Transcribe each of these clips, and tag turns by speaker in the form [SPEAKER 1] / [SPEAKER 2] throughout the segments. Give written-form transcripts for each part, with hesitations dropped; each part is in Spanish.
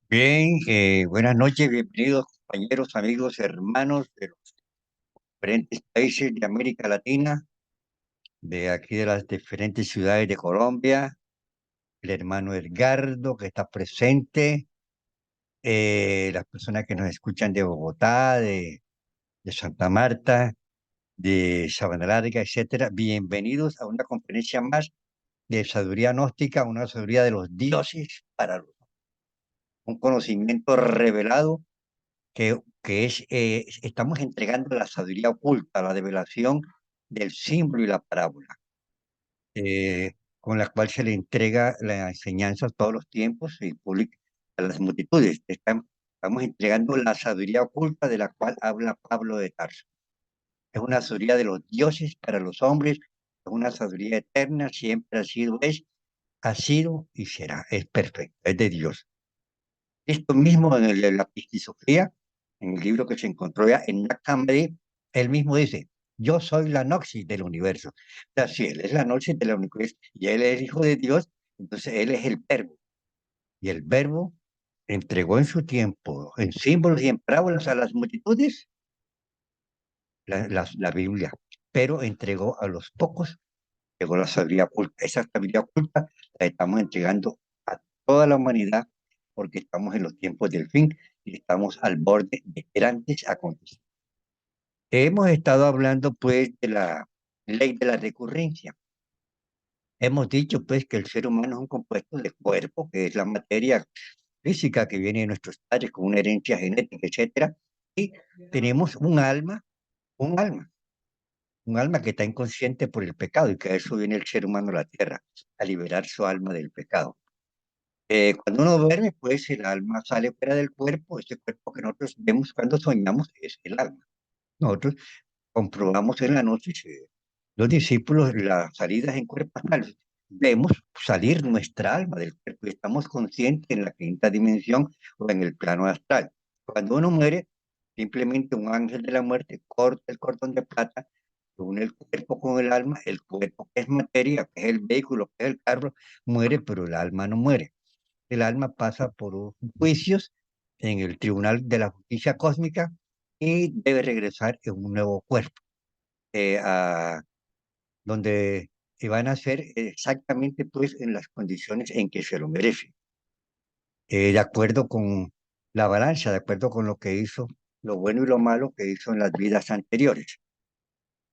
[SPEAKER 1] Bien, buenas noches, bienvenidos compañeros, amigos, hermanos de los diferentes países de América Latina, de aquí de las diferentes ciudades de Colombia, el hermano Edgardo que está presente, las personas que nos escuchan de Bogotá, de Santa Marta, de Sabana Larga, etcétera. Bienvenidos a una conferencia más de sabiduría gnóstica, una sabiduría de los dioses para un conocimiento revelado que estamos entregando la sabiduría oculta, la revelación del símbolo y la parábola, con la cual se le entrega la enseñanza a todos los tiempos y pública a las multitudes. Estamos entregando la sabiduría oculta de la cual habla Pablo de Tarso. Es una sabiduría de los dioses para los hombres, es una sabiduría eterna, siempre ha sido y será, es perfecta, es de Dios. Esto mismo en la Pistisofía, en el libro que se encontró ya en Nakamadi, él mismo dice, yo soy la Noxis del universo. O sea, si él es la Noxis del universo y él es hijo de Dios, entonces él es el verbo. Y el verbo entregó en su tiempo, en símbolos y en parábolas a las multitudes, la Biblia, pero entregó a los pocos, entregó la sabiduría oculta. Esa sabiduría oculta la estamos entregando a toda la humanidad porque estamos en los tiempos del fin y estamos al borde de grandes acontecimientos. Hemos estado hablando pues de la ley de la recurrencia. Hemos dicho pues que el ser humano es un compuesto de cuerpo, que es la materia física que viene de nuestros padres con una herencia genética, etcétera, y tenemos un alma, un alma que está inconsciente por el pecado y que a eso viene el ser humano a la tierra, a liberar su alma del pecado. Cuando uno duerme, pues el alma sale fuera del cuerpo, ese cuerpo que nosotros vemos cuando soñamos es el alma. Nosotros comprobamos en la noche, los discípulos, las salidas en cuerpo astral, vemos salir nuestra alma del cuerpo y estamos conscientes en la quinta dimensión o en el plano astral. Cuando uno muere, simplemente un ángel de la muerte corta el cordón de plata, une el cuerpo con el cuerpo que es materia, que es el vehículo, que es el carro, muere, pero el alma no muere. El alma pasa por juicios en el Tribunal de la Justicia Cósmica y debe regresar en un nuevo cuerpo, a donde van a ser exactamente pues en las condiciones en que se lo merece, de acuerdo con la balanza, de acuerdo con lo que hizo, lo bueno y lo malo que hizo en las vidas anteriores.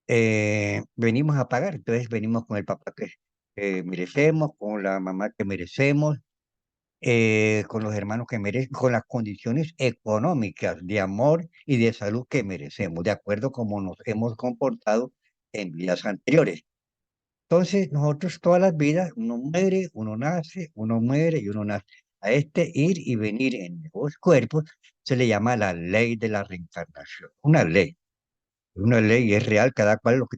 [SPEAKER 1] Venimos a pagar, entonces venimos con el papá que merecemos, con la mamá que merecemos, con los hermanos que merecen, con las condiciones económicas de amor y de salud que merecemos, de acuerdo como nos hemos comportado en vidas anteriores. Entonces, nosotros todas las vidas, uno muere, uno nace, uno muere y uno nace. A este ir y venir en nuevos cuerpos se le llama la ley de la reencarnación. Una ley y es real, cada cual lo que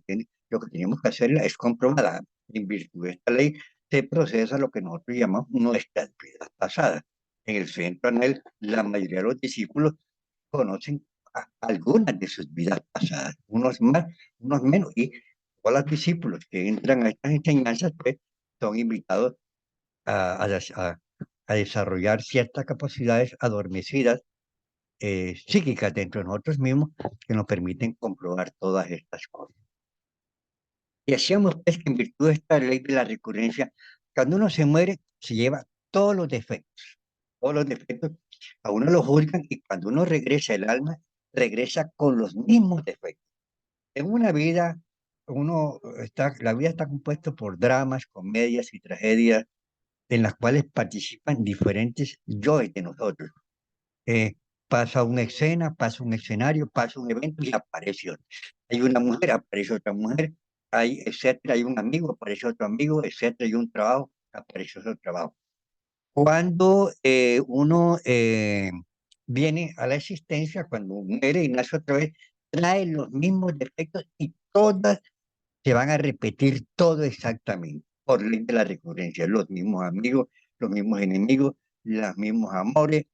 [SPEAKER 1] tenemos que hacerla es comprobada. En virtud de esta ley se procesa lo que nosotros llamamos nuestras vidas pasadas. En el centro anel, la mayoría de los discípulos conocen algunas de sus vidas pasadas, unos más, unos menos, y todos los discípulos que entran a estas enseñanzas, pues, son invitados a desarrollar ciertas capacidades adormecidas, psíquicas dentro de nosotros mismos que nos permiten comprobar todas estas cosas. Y hacíamos pues que en virtud de esta ley de la recurrencia, cuando uno se muere, se lleva todos los defectos, a uno lo juzgan y cuando uno regresa el alma, regresa con los mismos defectos. En una vida, la vida está compuesta por dramas, comedias y tragedias en las cuales participan diferentes yoes de nosotros. Eh, Pasa una escena, pasa un escenario, pasa un evento y aparece otro. Hay una mujer, aparece otra mujer, hay etcétera, hay un amigo, aparece otro amigo, etcétera, hay un trabajo, aparece otro trabajo. Cuando uno viene a la existencia, cuando muere y nace otra vez, trae los mismos defectos y todas se van a repetir todo exactamente, por ley de la recurrencia, los mismos amigos, los mismos enemigos, los mismos amores,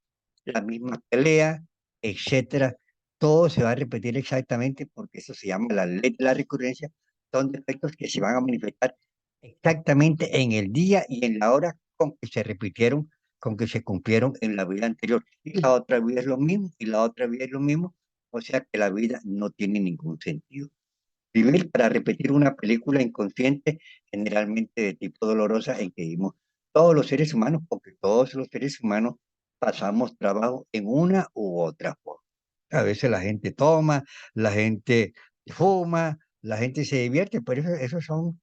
[SPEAKER 1] las mismas peleas, etcétera. Todo se va a repetir exactamente porque eso se llama la ley de la recurrencia. Son defectos que se van a manifestar exactamente en el día y en la hora con que se repitieron con que se cumplieron en la vida anterior. Y la otra vida es lo mismo, y la otra vida es lo mismo. O sea que la vida no tiene ningún sentido. Vivir para repetir una película inconsciente, generalmente de tipo dolorosa, en que vivimos todos los seres humanos, porque todos los seres humanos pasamos trabajo en una u otra forma. A veces la gente toma, la gente fuma, la gente se divierte, pero eso son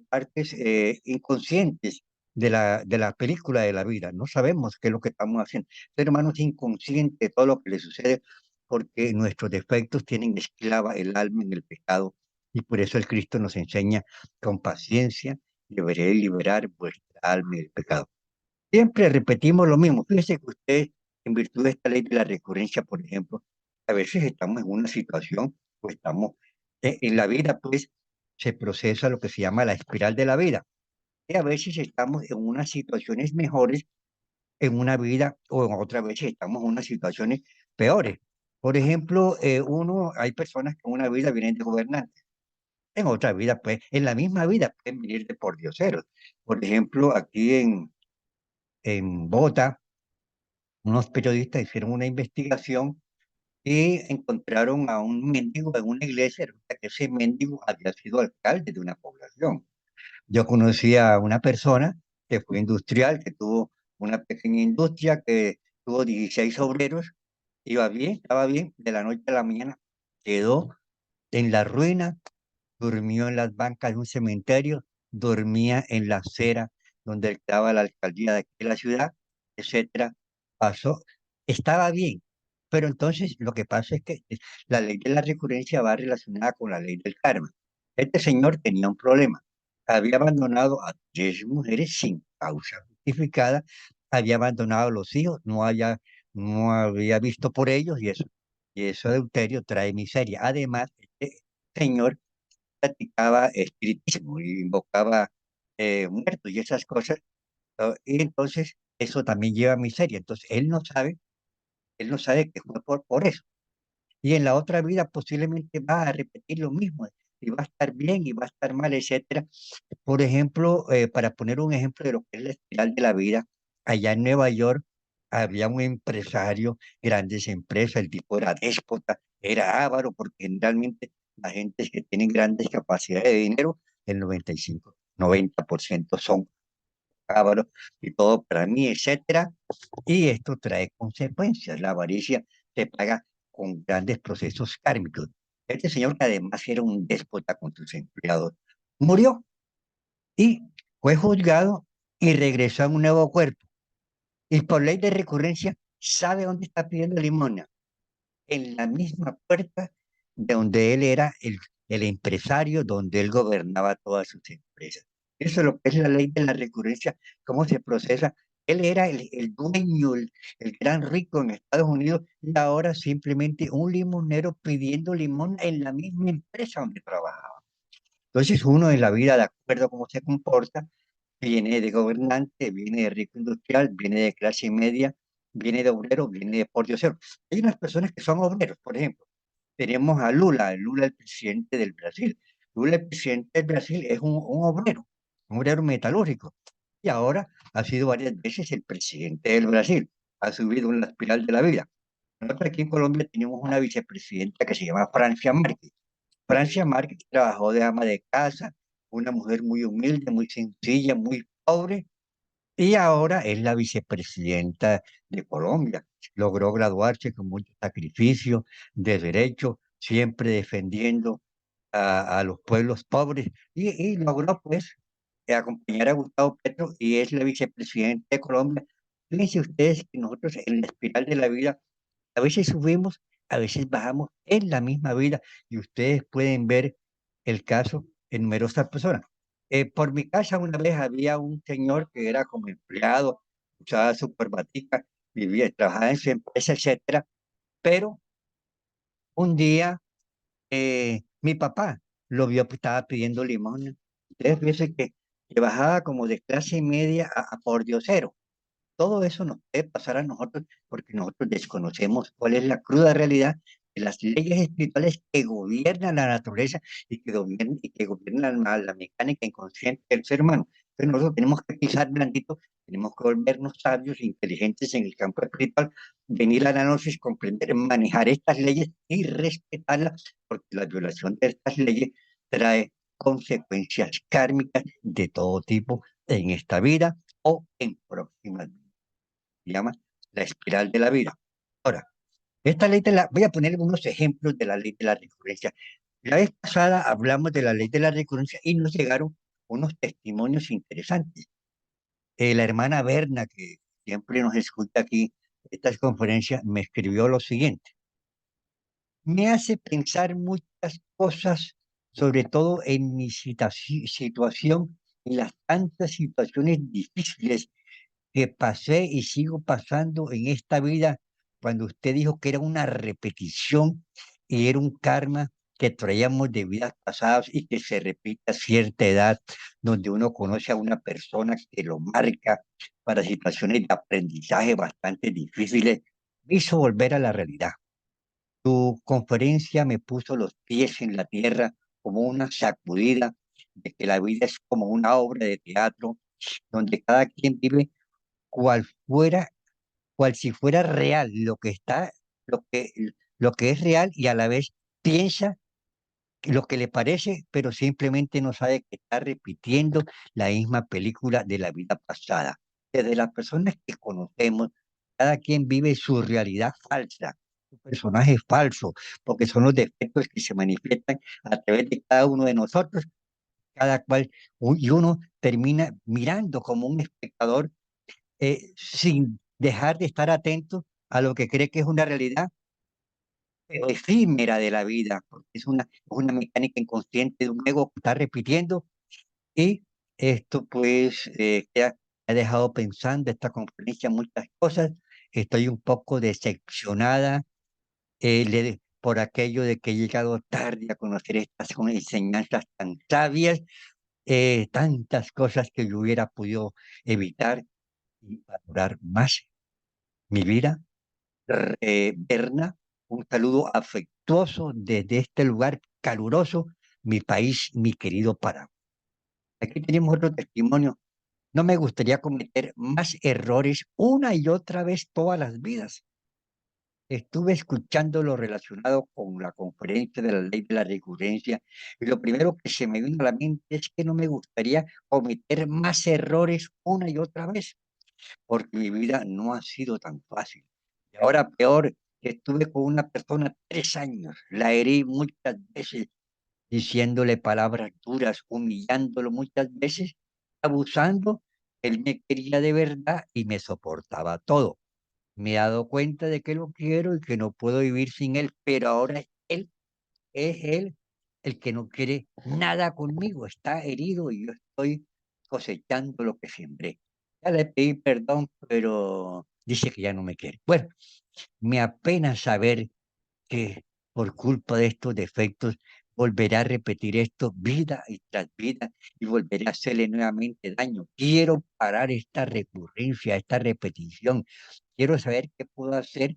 [SPEAKER 1] partes inconscientes de la película de la vida. No sabemos qué es lo que estamos haciendo. El ser humano es inconsciente de todo lo que le sucede porque nuestros defectos tienen esclava el alma en el pecado y por eso el Cristo nos enseña con paciencia, deberé liberar vuestra alma del pecado. Siempre repetimos lo mismo. Fíjese que usted, en virtud de esta ley de la recurrencia, por ejemplo, a veces estamos en una situación o estamos en la vida, pues se procesa lo que se llama la espiral de la vida. Y a veces estamos en unas situaciones mejores en una vida o en otras veces estamos en unas situaciones peores. Por ejemplo, hay personas que en una vida vienen de gobernantes, en otra vida, pues, en la misma vida pueden venir de pordioseros. Por ejemplo, aquí en Bogotá, unos periodistas hicieron una investigación y encontraron a un mendigo en una iglesia. Resulta que ese mendigo había sido alcalde de una población. Yo conocí a una persona que fue industrial, que tuvo una pequeña industria, que tuvo 16 obreros, iba bien, estaba bien, de la noche a la mañana quedó en la ruina, durmió en las bancas de un cementerio, dormía en la acera donde estaba la alcaldía de aquí de la ciudad, etcétera. Pasó, estaba bien, pero entonces lo que pasa es que la ley de la recurrencia va relacionada con la ley del karma. Este señor tenía un problema. Había abandonado a 3 mujeres sin causa justificada, había abandonado a los hijos, no había visto por ellos y eso adulterio trae miseria. Además, este señor practicaba espiritismo y invocaba muertos y esas cosas, ¿no? Y entonces eso también lleva miseria. Entonces él no sabe que fue por eso. Y en la otra vida posiblemente va a repetir lo mismo y va a estar bien y va a estar mal, etcétera. Por ejemplo, para poner un ejemplo de lo que es la espiral de la vida, allá en Nueva York había un empresario, grandes empresas, el tipo era déspota, era avaro, porque generalmente la gente que tiene grandes capacidades de dinero, el 95, 90% son ávaros y todo para mí, etcétera. Y esto trae consecuencias. La avaricia se paga con grandes procesos kármicos. Este señor, que además era un déspota con sus empleados, murió y fue juzgado y regresó a un nuevo cuerpo. Y por ley de recurrencia, ¿sabe dónde está pidiendo limosna? En la misma puerta de donde él era el empresario, donde él gobernaba todas sus empresas. Eso es lo que es la ley de la recurrencia, cómo se procesa. Él era el dueño, el gran rico en Estados Unidos, y ahora simplemente un limonero pidiendo limón en la misma empresa donde trabajaba. Entonces uno en la vida, de acuerdo a cómo se comporta, viene de gobernante, viene de rico industrial, viene de clase media, viene de obrero, viene de pordiosero. Hay unas personas que son obreros, por ejemplo. Tenemos a Lula el presidente del Brasil. Lula, el presidente del Brasil, es un obrero metalúrgico. Y ahora ha sido varias veces el presidente del Brasil. Ha subido en la espiral de la vida. Nosotros aquí en Colombia tenemos una vicepresidenta que se llama Francia Márquez. Francia Márquez trabajó de ama de casa, una mujer muy humilde, muy sencilla, muy pobre, y ahora es la vicepresidenta de Colombia. Logró graduarse con mucho sacrificio de derecho, siempre defendiendo a los pueblos pobres, y logró pues acompañar a Gustavo Petro y es la vicepresidenta de Colombia. Fíjense ustedes que nosotros en la espiral de la vida a veces subimos, a veces bajamos en la misma vida y ustedes pueden ver el caso en numerosas personas. Por mi casa una vez había un señor que era como empleado, usaba su corbatica, vivía, trabajaba en su empresa, etcétera, pero un día mi papá lo vio que estaba pidiendo limón. Ustedes piensan que bajaba como de clase media a por diosero. Todo eso nos puede pasar a nosotros porque nosotros desconocemos cuál es la cruda realidad de las leyes espirituales que gobiernan la naturaleza y que gobiernan la mecánica inconsciente del ser humano. Entonces nosotros tenemos que pisar blandito, tenemos que volvernos sabios, inteligentes en el campo espiritual, venir a la noche, comprender, manejar estas leyes y respetarlas, porque la violación de estas leyes trae consecuencias kármicas de todo tipo en esta vida o en próximas vidas. Se llama la espiral de la vida. Ahora, esta ley voy a poner unos ejemplos de la ley de la recurrencia. La vez pasada hablamos de la ley de la recurrencia y nos llegaron unos testimonios interesantes. La hermana Berna, que siempre nos escucha aquí estas conferencias, me escribió lo siguiente. Me hace pensar muchas cosas, sobre todo en mi situación y las tantas situaciones difíciles que pasé y sigo pasando en esta vida, cuando usted dijo que era una repetición y era un karma que traíamos de vidas pasadas y que se repite a cierta edad, donde uno conoce a una persona que lo marca para situaciones de aprendizaje bastante difíciles, me hizo volver a la realidad. Tu conferencia me puso los pies en la tierra como una sacudida de que la vida es como una obra de teatro donde cada quien vive cual fuera, cual si fuera real lo que, lo que es real y a la vez piensa lo que le parece, pero simplemente no sabe que está repitiendo la misma película de la vida pasada. Desde las personas que conocemos, cada quien vive su realidad falsa, su personaje falso, porque son los defectos que se manifiestan a través de cada uno de nosotros, cada cual, y uno termina mirando como un espectador sin dejar de estar atento a lo que cree que es una realidad efímera de la vida, porque es una mecánica inconsciente de un ego que está repitiendo y esto pues me ha dejado pensando esta conferencia muchas cosas. Estoy un poco decepcionada por aquello de que he llegado tarde a conocer estas enseñanzas tan sabias, tantas cosas que yo hubiera podido evitar y valorar más mi vida. Berna, un saludo afectuoso desde este lugar caluroso, mi país, mi querido Paraguay. Aquí tenemos otro testimonio. No me gustaría cometer más errores una y otra vez todas las vidas. Estuve escuchando lo relacionado con la conferencia de la ley de la recurrencia y lo primero que se me vino a la mente es que no me gustaría cometer más errores una y otra vez, porque mi vida no ha sido tan fácil. Y ahora peor, que estuve con una persona 3 años, la herí muchas veces, diciéndole palabras duras, humillándolo muchas veces, abusando. Él me quería de verdad y me soportaba todo. Me he dado cuenta de que lo quiero y que no puedo vivir sin él, pero ahora es él el que no quiere nada conmigo, está herido y yo estoy cosechando lo que sembré. Ya le pedí perdón, pero dice que ya no me quiere. Bueno, me apena saber que por culpa de estos defectos volveré a repetir esto vida y tras vida y volveré a hacerle nuevamente daño. Quiero parar esta recurrencia, esta repetición. Quiero saber qué puedo hacer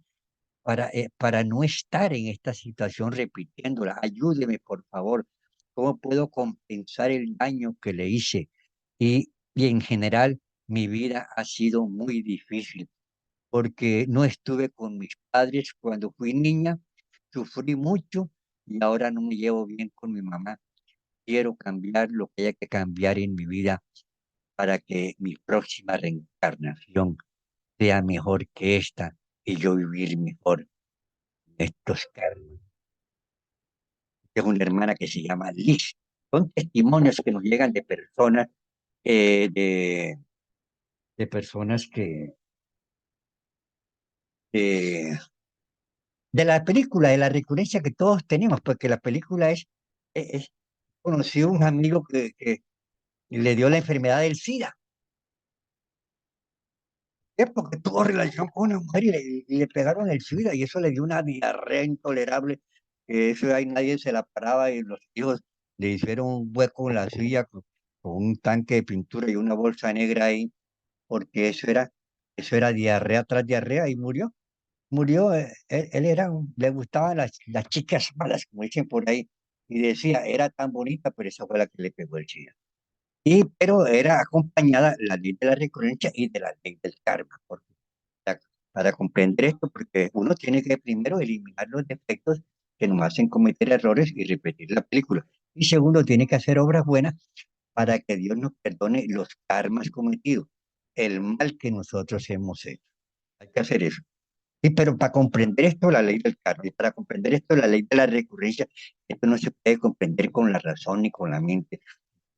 [SPEAKER 1] para no estar en esta situación repitiéndola. Ayúdeme, por favor. ¿Cómo puedo compensar el daño que le hice? Y en general, mi vida ha sido muy difícil porque no estuve con mis padres cuando fui niña, sufrí mucho y ahora no me llevo bien con mi mamá. Quiero cambiar lo que haya que cambiar en mi vida para que mi próxima reencarnación sea mejor que esta y yo vivir mejor estos cargos. Es una hermana que se llama Liz. Son testimonios que nos llegan de personas, eh, de, de personas eh, de la película, de la recurrencia que todos tenemos, porque la película conocí un amigo que le dio la enfermedad del SIDA, es porque tuvo relación con una mujer y le pegaron el SIDA y eso le dio una diarrea intolerable, que eso ahí nadie se la paraba y los hijos le hicieron un hueco en la silla con un tanque de pintura y una bolsa negra ahí, porque eso era diarrea tras diarrea y murió. Murió, él le gustaban las chicas malas, como dicen por ahí, y decía, era tan bonita, pero esa fue la que le pegó el SIDA. Pero era acompañada la ley de la recurrencia y de la ley del karma. Para, para comprender esto, porque uno tiene que primero eliminar los defectos que nos hacen cometer errores y repetir la película. Y segundo, tiene que hacer obras buenas para que Dios nos perdone los karmas cometidos, el mal que nosotros hemos hecho. Hay que hacer eso. Y pero para comprender esto, la ley del karma, y para comprender esto, la ley de la recurrencia, esto no se puede comprender con la razón ni con la mente.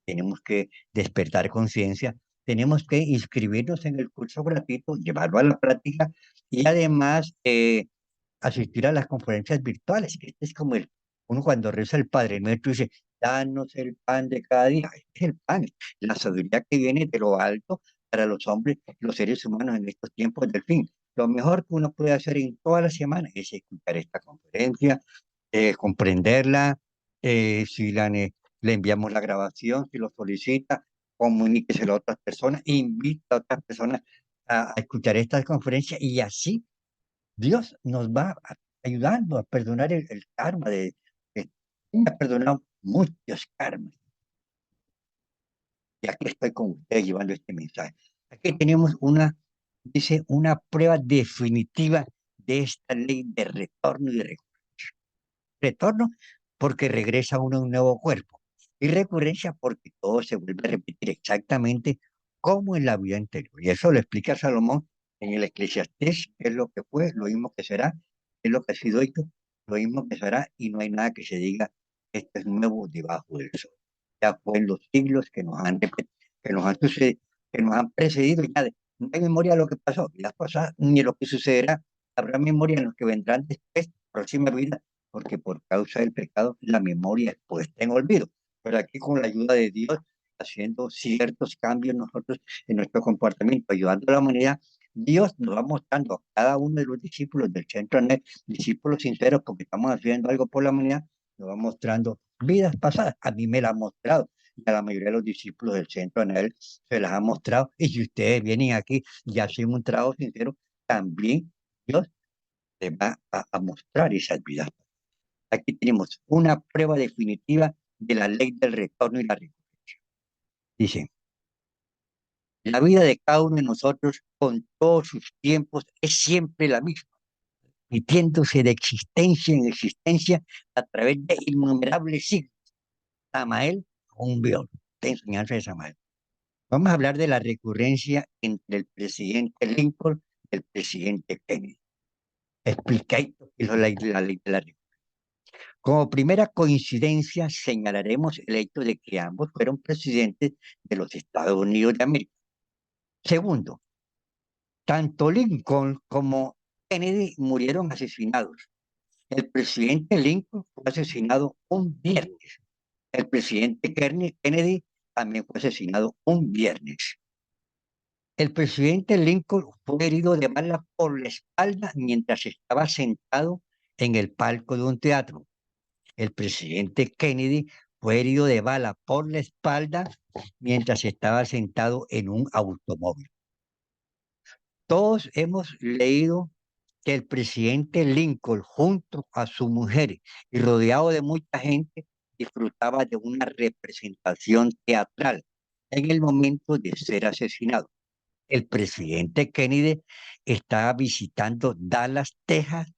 [SPEAKER 1] Tenemos que despertar conciencia, tenemos que inscribirnos en el curso gratuito, llevarlo a la práctica y además asistir a las conferencias virtuales, que este es como uno cuando reza el Padre Nuestro dice, danos el pan de cada día. Este es el pan, la sabiduría que viene de lo alto para los hombres, los seres humanos en estos tiempos del fin. Lo mejor que uno puede hacer en toda la semana es escuchar esta conferencia, comprenderla, si le enviamos la grabación, si lo solicita, comuníqueselo a otras personas, invita a otras personas a escuchar estas conferencias y así Dios nos va ayudando a perdonar el karma de me ha perdonado muchos karmas. Y aquí estoy con ustedes llevando este mensaje. Aquí tenemos dice, una prueba definitiva de esta ley de retorno y de retorno porque regresa uno a un nuevo cuerpo. Y recurrencia porque todo se vuelve a repetir exactamente como en la vida anterior. Y eso lo explica Salomón en el Eclesiastés, que es lo que fue, lo mismo que será, es lo que ha sido hecho, lo mismo que será, y no hay nada que se diga, esto es nuevo debajo del sol. Ya fue en los siglos que nos han sucedido, que nos han precedido, y nada, no hay memoria de lo que pasó, las cosas, ni de lo que sucederá, habrá memoria en los que vendrán después, próxima vida, porque por causa del pecado la memoria es puesta en olvido. Pero aquí con la ayuda de Dios, haciendo ciertos cambios nosotros en nuestro comportamiento, ayudando a la humanidad, Dios nos va mostrando a cada uno de los discípulos del centro NET, discípulos sinceros, porque estamos haciendo algo por la humanidad, nos va mostrando vidas pasadas. A mí me la ha mostrado, y a la mayoría de los discípulos del centro NET se las ha mostrado. Y si ustedes vienen aquí y hacen un trabajo sincero, también Dios les va a mostrar esas vidas. Aquí tenemos una prueba definitiva de la ley del retorno y la recompensa. Dice, la vida de cada uno de nosotros, con todos sus tiempos, es siempre la misma, repitiéndose de existencia en existencia a través de innumerables siglos. Samael, un biólogo, de enseñanza de Samael. Vamos a hablar de la recurrencia entre el presidente Lincoln y el presidente Kennedy. Explica esto, que es la ley de la recurrencia. Como primera coincidencia, señalaremos el hecho de que ambos fueron presidentes de los Estados Unidos de América. Segundo, tanto Lincoln como Kennedy murieron asesinados. El presidente Lincoln fue asesinado un viernes. El presidente Kennedy también fue asesinado un viernes. El presidente Lincoln fue herido de bala por la espalda mientras estaba sentado en el palco de un teatro. El presidente Kennedy fue herido de bala por la espalda mientras estaba sentado en un automóvil. Todos hemos leído que el presidente Lincoln, junto a su mujer y rodeado de mucha gente, disfrutaba de una representación teatral en el momento de ser asesinado. El presidente Kennedy estaba visitando Dallas, Texas.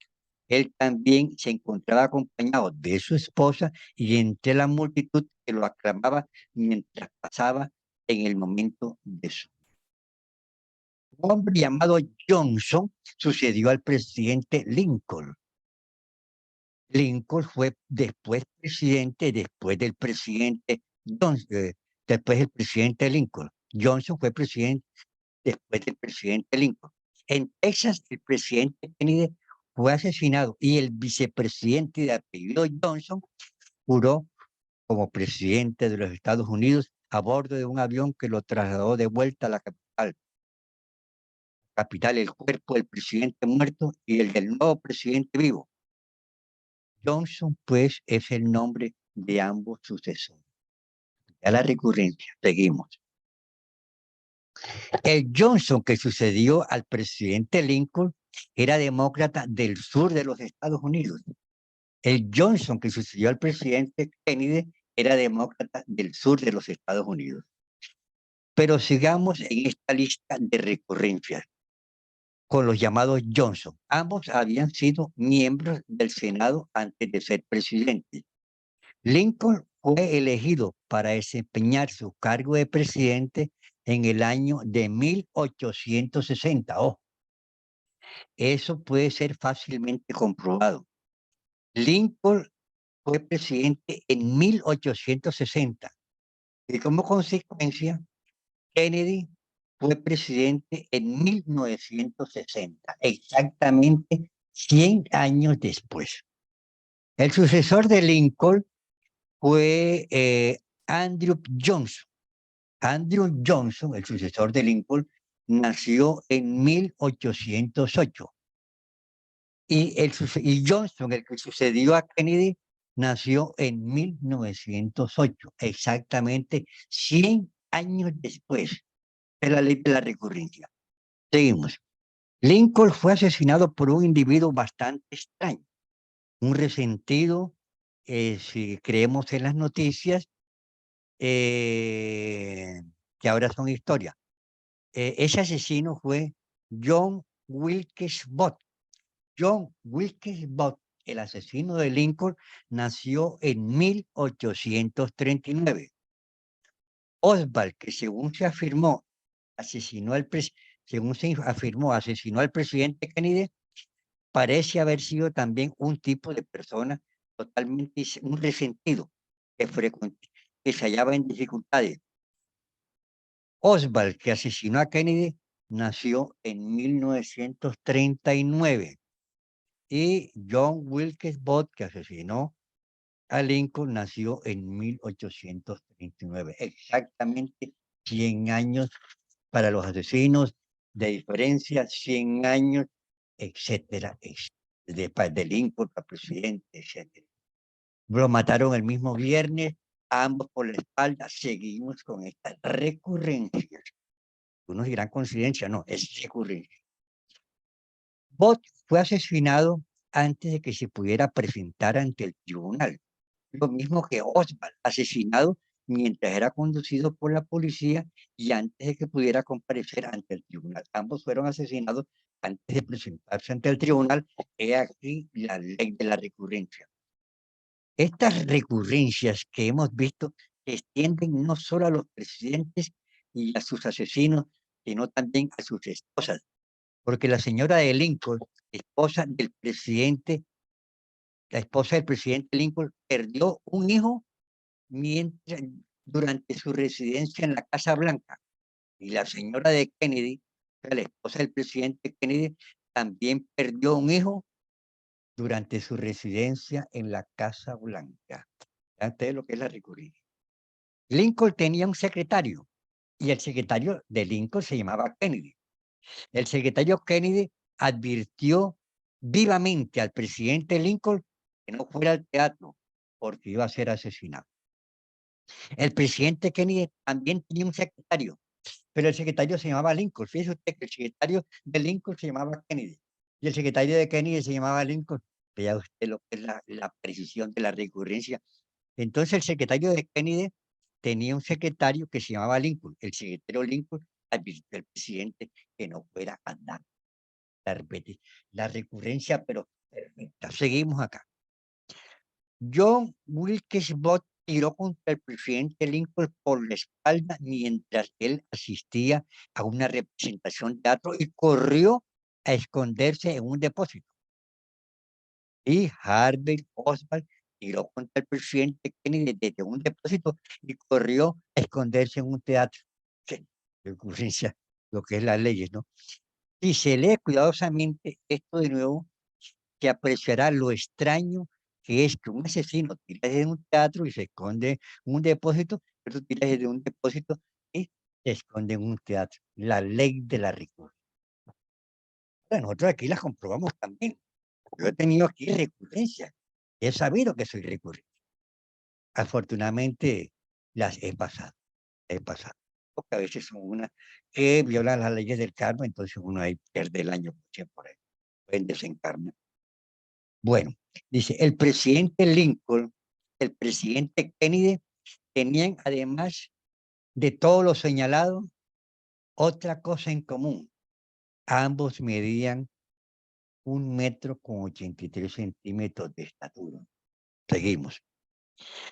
[SPEAKER 1] Él también se encontraba acompañado de su esposa y entre la multitud que lo aclamaba mientras pasaba en el momento de su. Un hombre llamado Johnson sucedió al presidente Lincoln. Lincoln fue después presidente, después del presidente Lincoln. Johnson fue presidente después del presidente Lincoln. En Texas, el presidente Kennedy fue asesinado y el vicepresidente de apellido Johnson juró como presidente de los Estados Unidos a bordo de un avión que lo trasladó de vuelta a la capital, el cuerpo del presidente muerto y el del nuevo presidente vivo. Johnson, pues, es el nombre de ambos sucesores. A la recurrencia, seguimos. El Johnson que sucedió al presidente Lincoln era demócrata del sur de los Estados Unidos. El Johnson que sucedió al presidente Kennedy era demócrata del sur de los Estados Unidos. Pero sigamos en esta lista de recurrencias con los llamados Johnson. Ambos habían sido miembros del Senado antes de ser presidente. Lincoln fue elegido para desempeñar su cargo de presidente en el año de 1860. Ojo, eso puede ser fácilmente comprobado. Lincoln fue presidente en 1860 y como consecuencia, Kennedy fue presidente en 1960, exactamente 100 años después. El sucesor de Lincoln fue Andrew Johnson. Andrew Johnson, el sucesor de Lincoln, nació en 1808. Y Johnson, el que sucedió a Kennedy, nació en 1908, exactamente 100 años después de la ley de la recurrencia. Seguimos. Lincoln fue asesinado por un individuo bastante extraño, un resentido, si creemos en las noticias, que ahora son historia. Ese asesino fue John Wilkes Booth. John Wilkes Booth, el asesino de Lincoln, nació en 1839. Oswald, que según se afirmó, asesinó al presidente Kennedy, parece haber sido también un tipo de persona totalmente un resentido que se hallaba en dificultades. Oswald, que asesinó a Kennedy, nació en 1939 y John Wilkes Booth, que asesinó a Lincoln, nació en 1839. Exactamente 100 años para los asesinos de diferencia, 100 años, etcétera, de Lincoln para presidente, etcétera. Lo mataron el mismo viernes, ambos por la espalda. Seguimos con estas recurrencias. Unos dirán coincidencia, no, es recurrencia. Bott fue asesinado antes de que se pudiera presentar ante el tribunal. Lo mismo que Oswald, asesinado mientras era conducido por la policía y antes de que pudiera comparecer ante el tribunal. Ambos fueron asesinados antes de presentarse ante el tribunal. He aquí la ley de la recurrencia. Estas recurrencias que hemos visto se extienden no solo a los presidentes y a sus asesinos, sino también a sus esposas, porque la señora de Lincoln, esposa del presidente, la esposa del presidente Lincoln, perdió un hijo mientras, durante su residencia en la Casa Blanca. Y la señora de Kennedy, la esposa del presidente Kennedy, también perdió un hijo durante su residencia en la Casa Blanca. Antes de lo que es la recurrencia. Lincoln tenía un secretario y el secretario de Lincoln se llamaba Kennedy. El secretario Kennedy advirtió vivamente al presidente Lincoln que no fuera al teatro porque iba a ser asesinado. El presidente Kennedy también tenía un secretario, pero el secretario se llamaba Lincoln. Fíjese usted que el secretario de Lincoln se llamaba Kennedy y el secretario de Kennedy se llamaba Lincoln. Vea usted lo que es la precisión de la recurrencia. Entonces el secretario de Kennedy tenía un secretario que se llamaba Lincoln. El secretario Lincoln advirtió al presidente que no fuera a dar la recurrencia, pero perfecta. Seguimos acá. John Wilkes Booth tiró contra el presidente Lincoln por la espalda mientras él asistía a una representación de teatro y corrió a esconderse en un depósito. Y Harvey Oswald tiró contra el presidente Kennedy desde un depósito y corrió a esconderse en un teatro. Sí, de ocurrencia, lo que es las leyes, ¿no? Si se lee cuidadosamente esto de nuevo, se apreciará lo extraño que es que un asesino tira desde un teatro y se esconde en un depósito, pero tira desde un depósito y se esconde en un teatro. La ley de la recurrencia. Nosotros aquí las comprobamos también. Yo he tenido aquí recurrencias. He sabido que soy recurrente. Afortunadamente las he pasado. Porque a veces son unas que violan las leyes del karma, entonces uno ahí pierde el año por ahí. Pueden desencarnar. Bueno, dice, el presidente Lincoln, el presidente Kennedy tenían además De todo lo señalado, otra cosa en común. Ambos medían 1,83 m de estatura. Seguimos.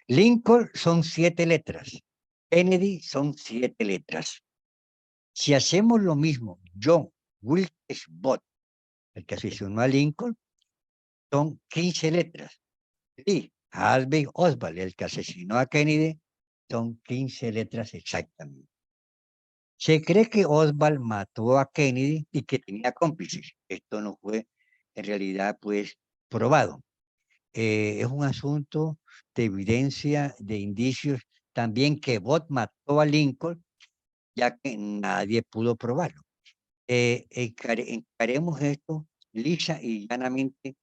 [SPEAKER 1] Lincoln son 7 letras. Kennedy son 7 letras. Si hacemos lo mismo, John Wilkes Booth, el que asesinó a Lincoln, son 15 letras. Y Harvey Oswald, el que asesinó a Kennedy, son 15 letras exactamente. Se cree que Oswald mató a Kennedy y que tenía cómplices. Esto no fue en realidad pues probado. Es un asunto de evidencia, de indicios, también que Bot mató a Lincoln, ya que nadie pudo probarlo. Encaremos esto lisa y llanamente.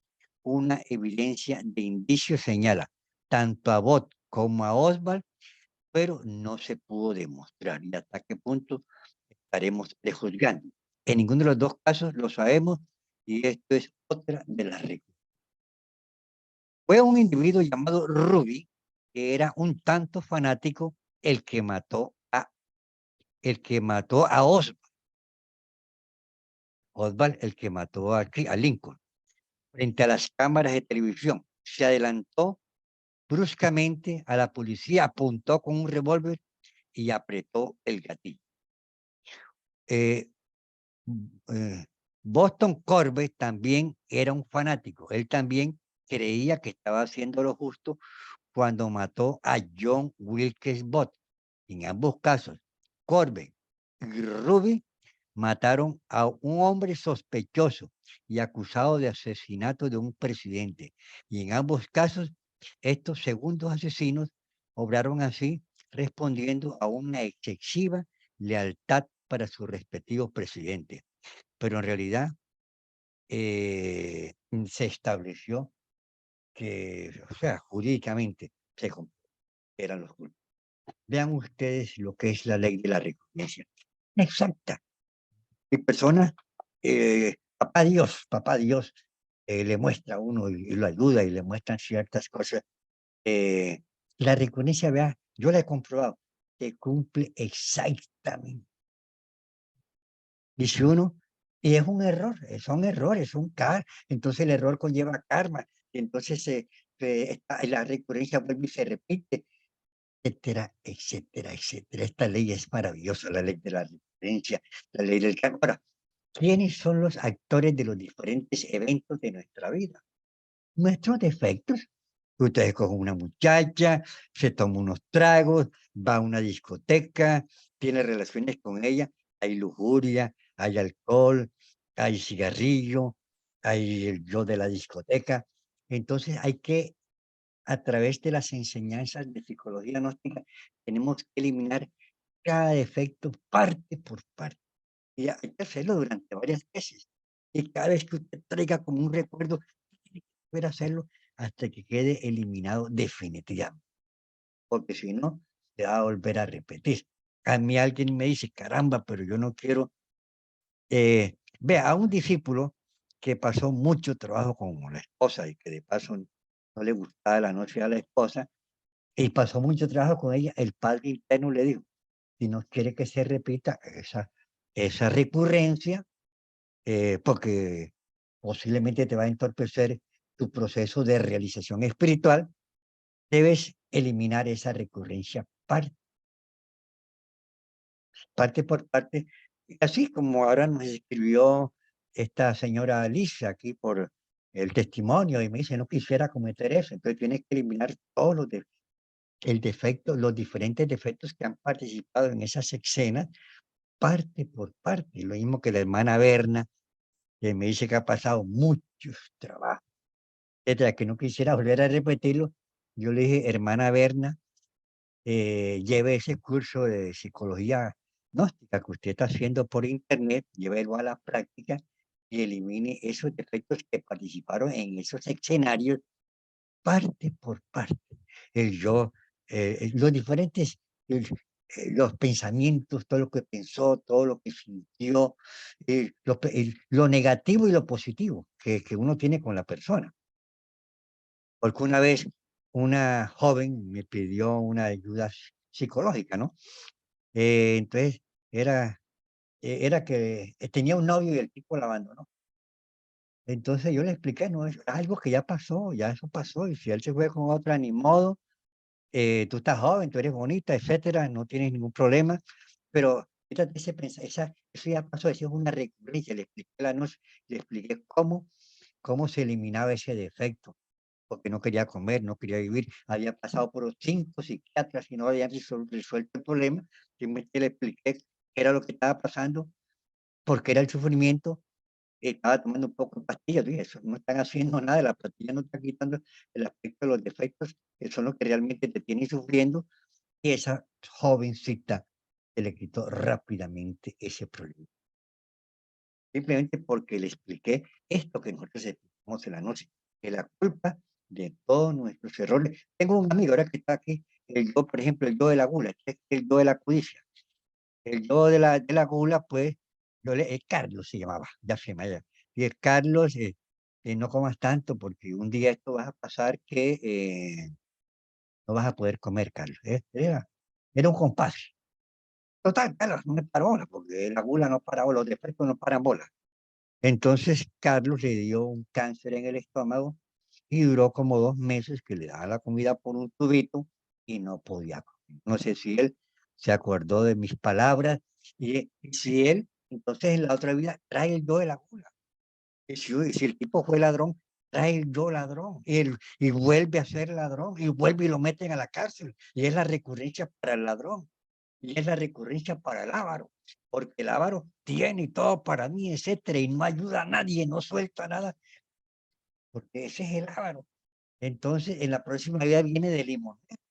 [SPEAKER 1] Una evidencia de indicios señala tanto a Bot como a Oswald, pero no se pudo demostrar. ¿Y hasta qué punto estaremos prejuzgando? En ninguno de los dos casos lo sabemos, y esto es otra de las reglas. Fue un individuo llamado Ruby, que era un tanto fanático, el que mató a Oswald. Oswald, el que mató a Lincoln. Frente a las cámaras de televisión, se adelantó bruscamente a la policía, apuntó con un revólver y apretó el gatillo. Eh, Boston Corbett también era un fanático. Él también creía que estaba haciendo lo justo cuando mató a John Wilkes Booth. En ambos casos, Corbett y Ruby mataron a un hombre sospechoso y acusado de asesinato de un presidente. Y en ambos casos, estos segundos asesinos obraron así, respondiendo a una excesiva lealtad para sus respectivos presidentes. Pero en realidad se estableció que, o sea, jurídicamente eran los culpables. Vean ustedes lo que es la ley de la recompensa. Exacta. Y personas, papá Dios, le muestra a uno y lo ayuda y le muestran ciertas cosas. La recompensa, vea, yo la he comprobado, que cumple exactamente. Dice uno, y es un error, son errores, entonces el error conlleva karma, y entonces la recurrencia vuelve y se repite, etcétera, etcétera, etcétera. Esta ley es maravillosa, la ley de la recurrencia, la ley del karma. Ahora, ¿quiénes son los actores de los diferentes eventos de nuestra vida? Nuestros defectos. Usted coge una muchacha, se toma unos tragos, va a una discoteca, tiene relaciones con ella, hay lujuria, hay alcohol, hay cigarrillo, hay el yo de la discoteca. Entonces hay que, a través de las enseñanzas de psicología gnóstica, tenemos que eliminar cada defecto parte por parte. Y hay que hacerlo durante varias veces. Y cada vez que usted traiga como un recuerdo, tiene que volver a hacerlo hasta que quede eliminado definitivamente. Porque si no, se va a volver a repetir. A mí alguien me dice, caramba, pero yo no quiero. Vea, a un discípulo que pasó mucho trabajo con la esposa y que de paso no le gustaba la noche a la esposa, y pasó mucho trabajo con ella, el padre interno le dijo, si no quiere que se repita esa recurrencia, porque posiblemente te va a entorpecer tu proceso de realización espiritual, debes eliminar esa recurrencia parte por parte, y así como ahora nos escribió esta señora Alicia aquí por el testimonio y me dice, no quisiera cometer eso, entonces tienes que eliminar todos el defecto, los diferentes defectos que han participado en esas escenas, parte por parte, lo mismo que la hermana Berna, que me dice que ha pasado muchos trabajos, etcétera, que no quisiera volver a repetirlo. Yo le dije, hermana Berna, lleve ese curso de psicología gnóstica que usted está haciendo por internet, llévelo a la práctica y elimine esos defectos que participaron en esos escenarios parte por parte. El yo, los diferentes, los pensamientos, todo lo que pensó, todo lo que sintió, lo negativo y lo positivo que uno tiene con la persona. Porque una vez una joven me pidió una ayuda psicológica, ¿no? Entonces, era, era que tenía un novio y el tipo la abandonó. Entonces yo le expliqué, no, es algo que ya pasó, ya eso pasó, y si él se fue con otra, ni modo, tú estás joven, tú eres bonita, etcétera, no tienes ningún problema, pero fíjate, eso ya pasó, eso es una recurrencia, le expliqué la noche, le expliqué cómo se eliminaba ese defecto, porque no quería comer, no quería vivir, había pasado por los 5 psiquiatras y no habían resuelto el problema, simplemente le expliqué qué era lo que estaba pasando, porque era el sufrimiento, estaba tomando un poco de pastillas, dije, eso no están haciendo nada, la pastilla no está quitando el aspecto de los defectos, que son los que realmente te tienen sufriendo, y esa jovencita se le quitó rápidamente ese problema. Simplemente porque le expliqué esto que nosotros explicamos en la noche, que la culpa de todos nuestros errores. Tengo un amigo ahora que está aquí, el yo, por ejemplo, el yo de la gula, este es el yo de la codicia. El yo de la gula, pues, Carlos se llamaba, ya se me llama. Y el Carlos, no comas tanto porque un día esto vas a pasar que no vas a poder comer, Carlos. Era un compás. Total, Carlos, no me paró bola, porque la gula no para bola, los defectos no paran bola. Entonces, Carlos le dio un cáncer en el estómago y duró como 2 meses que le daba la comida por un tubito y no podía comer. No sé si él se acordó de mis palabras y si él, entonces en la otra vida trae el yo de la gula. Y si el tipo fue ladrón, trae el yo ladrón y vuelve a ser ladrón y vuelve y lo meten a la cárcel. Y es la recurrencia para el ladrón y es la recurrencia para el avaro, porque el avaro tiene todo para mí, etcétera, y no ayuda a nadie, no suelta nada, porque ese es el avaro. Entonces, en la próxima vida viene de limonero,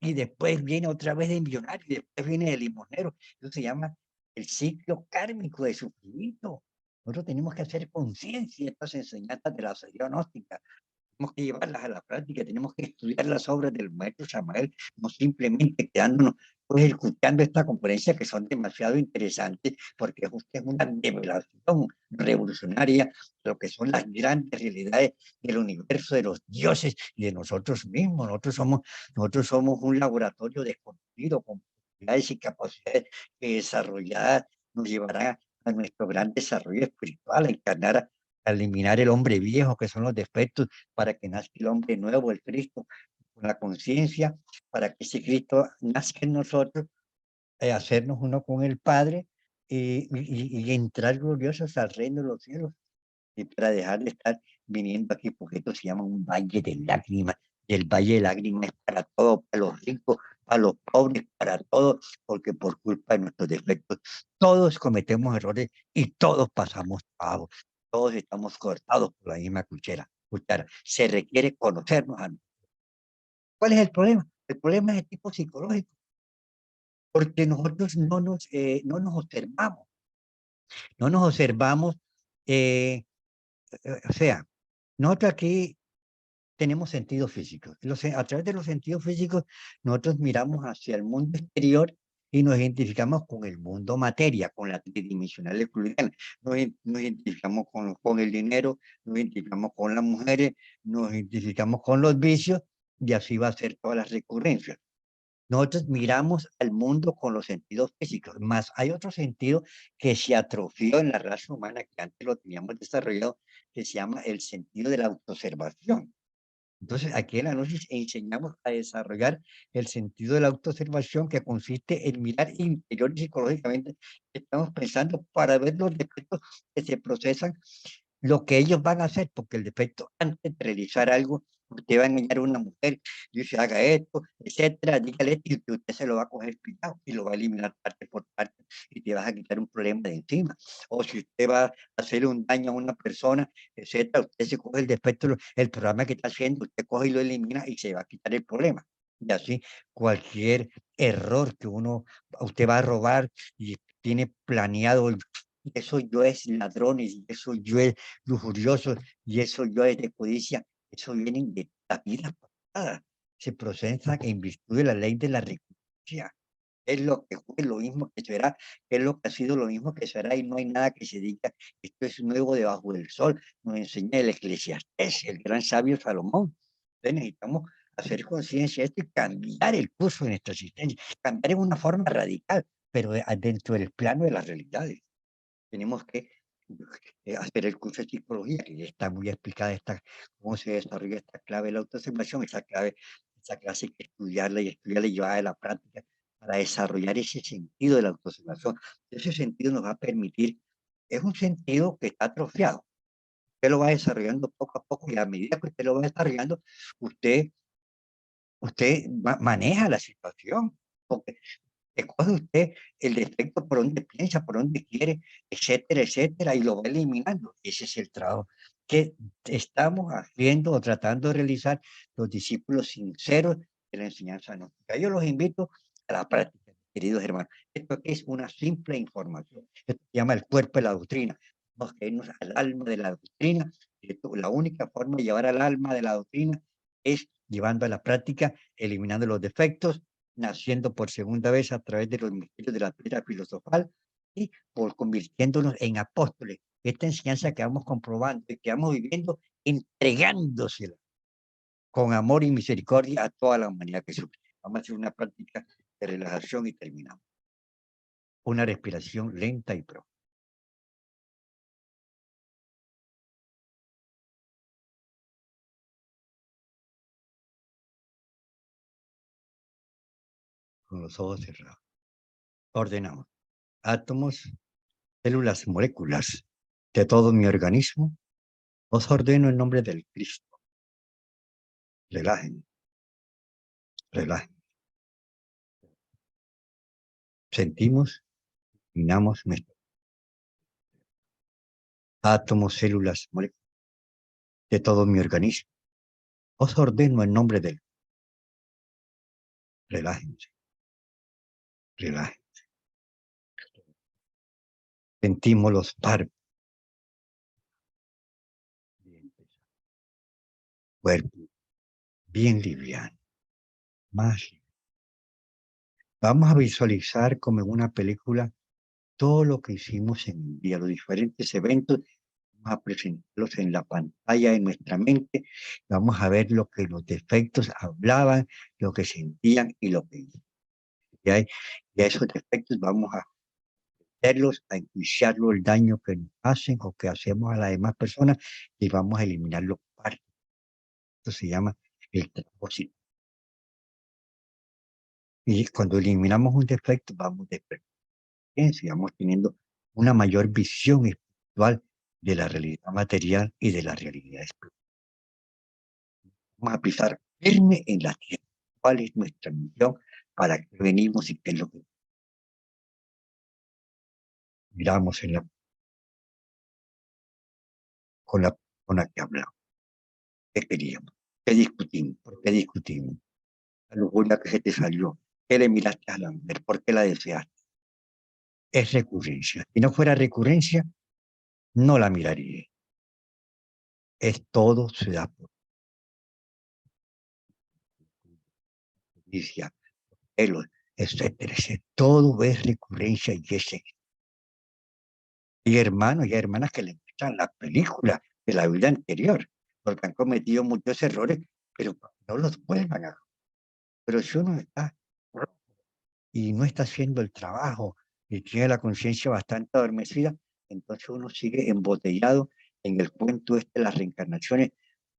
[SPEAKER 1] y después viene otra vez de millonario, y después viene de limonero. Eso se llama el ciclo kármico de sufrimiento. Nosotros tenemos que hacer conciencia de estas enseñanzas de la sabiduría gnóstica, tenemos que llevarlas a la práctica, tenemos que estudiar las obras del maestro Samael, no simplemente quedándonos pues escuchando esta conferencia que son demasiado interesantes, porque es una revelación revolucionaria de lo que son las grandes realidades del universo, de los dioses y de nosotros mismos. Nosotros somos un laboratorio desconocido con posibilidades y capacidades que desarrolladas nos llevará a nuestro gran desarrollo espiritual, a encarnar a eliminar el hombre viejo, que son los defectos, para que nazca el hombre nuevo, el Cristo, con la conciencia, para que ese Cristo nazca en nosotros, hacernos uno con el Padre y entrar gloriosos al reino de los cielos y para dejar de estar viniendo aquí, porque esto se llama un valle de lágrimas, y el valle de lágrimas es para todos, para los ricos, para los pobres, para todos, porque por culpa de nuestros defectos, todos cometemos errores y todos pasamos trabajo, todos estamos cortados por la misma cuchara. Se requiere conocernos a nosotros. ¿Cuál es el problema? El problema es de tipo psicológico, porque nosotros no nos observamos, no nos observamos, eh, o sea, nosotros aquí tenemos sentidos físicos. A través de los sentidos físicos, nosotros miramos hacia el mundo exterior y nos identificamos con el mundo materia, con la tridimensional fluidal. Nos identificamos con el dinero, nos identificamos con las mujeres, nos identificamos con los vicios, y así va a ser todas las recurrencias. Nosotros miramos al mundo con los sentidos físicos, más hay otro sentido que se atrofió en la raza humana, que antes lo teníamos desarrollado, que se llama el sentido de la autoobservación. Entonces, aquí en la noche enseñamos a desarrollar el sentido de la autoobservación, que consiste en mirar interior y psicológicamente qué estamos pensando para ver los defectos que se procesan, lo que ellos van a hacer, porque el defecto, antes de realizar algo, usted va a engañar a una mujer, dice, haga esto, etcétera, dígale esto, y que usted se lo va a coger pillado y lo va a eliminar parte por parte y te vas a quitar un problema de encima. O si usted va a hacerle un daño a una persona, etcétera, usted se coge el defecto, el programa que está haciendo, usted coge y lo elimina y se va a quitar el problema. Y así, cualquier error que usted va a robar y tiene planeado, y eso yo es ladrones, y eso yo es lujurioso, y eso yo es de codicia, eso viene de la vida pasada. Se procesa en virtud de la ley de la recompensa. Es lo que fue, lo mismo que será, es lo que ha sido, lo mismo que será, y no hay nada que se diga, esto es nuevo debajo del sol, nos enseña el Eclesiastés, el gran sabio Salomón. Entonces necesitamos hacer conciencia de esto y cambiar el curso de nuestra existencia, cambiar en una forma radical, pero dentro del plano de las realidades. Tenemos que hacer el curso de psicología, que ya está muy explicada cómo se desarrolla esta clave de la autoobservación, esa clase hay que estudiarla y llevarla a la práctica para desarrollar ese sentido de la autoobservación. Ese sentido nos va a permitir, es un sentido que está atrofiado. Usted lo va desarrollando poco a poco y a medida que usted lo va desarrollando, usted, maneja la situación. Porque escoge usted el defecto por donde piensa, por donde quiere, etcétera, etcétera, y lo va eliminando. Ese es el trabajo que estamos haciendo o tratando de realizar los discípulos sinceros de la enseñanza gnóstica. Yo los invito a la práctica, queridos hermanos. Esto es una simple información. Esto se llama el cuerpo de la doctrina. Vamos a irnos al alma de la doctrina. La única forma de llevar al alma de la doctrina es llevando a la práctica, eliminando los defectos, naciendo por segunda vez a través de los misterios de la piedra filosofal y por convirtiéndonos en apóstoles. Esta enseñanza que vamos comprobando y que vamos viviendo, entregándosela con amor y misericordia a toda la humanidad que sufre. Vamos a hacer una práctica de relajación y terminamos. Una respiración lenta y profunda. Con los ojos cerrados. Ordenamos átomos, células, moléculas de todo mi organismo. Os ordeno en nombre del Cristo. Relajen, relajen. Sentimos, minamos nuestro átomos, células, moléculas de todo mi organismo. Os ordeno en nombre del. Relájense, relájense. Sentimos los párpados. Cuerpo bien liviano, más. Vamos a visualizar como en una película todo lo que hicimos en el día, los diferentes eventos. Vamos a presentarlos en la pantalla de nuestra mente. Vamos a ver lo que los defectos hablaban, lo que sentían y lo que hicieron. Y a esos defectos vamos a verlos, a enjuiciarlo el daño que nos hacen o que hacemos a las demás personas y vamos a eliminarlo parte. Esto se llama el propósito. Y cuando eliminamos un defecto, vamos de experiencia, vamos teniendo una mayor visión espiritual de la realidad material y de la realidad espiritual. Vamos a pisar firme en la tierra. ¿Cuál es nuestra misión? ¿Para qué venimos y qué es lo que miramos con la persona que hablamos? ¿Qué queríamos? ¿Qué discutimos? ¿Por qué discutimos? La lujuria que se te salió. ¿Qué le miraste a la mujer? ¿Por qué la deseaste? Es recurrencia. Si no fuera recurrencia, no la miraría. Es todo se da por justicia, celos, etcétera, etcétera. Todo es recurrencia y ese. Y hermanos y hermanas que le muestran la película de la vida anterior, porque han cometido muchos errores, pero no los vuelvan a. Pero si uno está y no está haciendo el trabajo y tiene la conciencia bastante adormecida, entonces uno sigue embotellado en el cuento este de las reencarnaciones,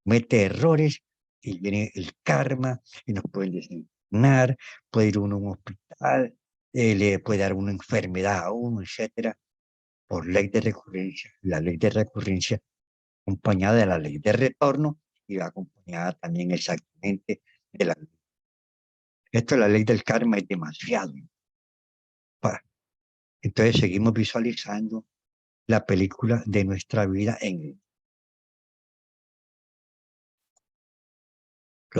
[SPEAKER 1] mete errores y viene el karma y nos pueden desencarnar, puede ir uno a un hospital, le puede dar una enfermedad a uno, etcétera, por ley de recurrencia. La ley de recurrencia acompañada de la ley de retorno y va acompañada también exactamente de la ley. Esto de la ley del karma es demasiado. Entonces seguimos visualizando la película de nuestra vida en el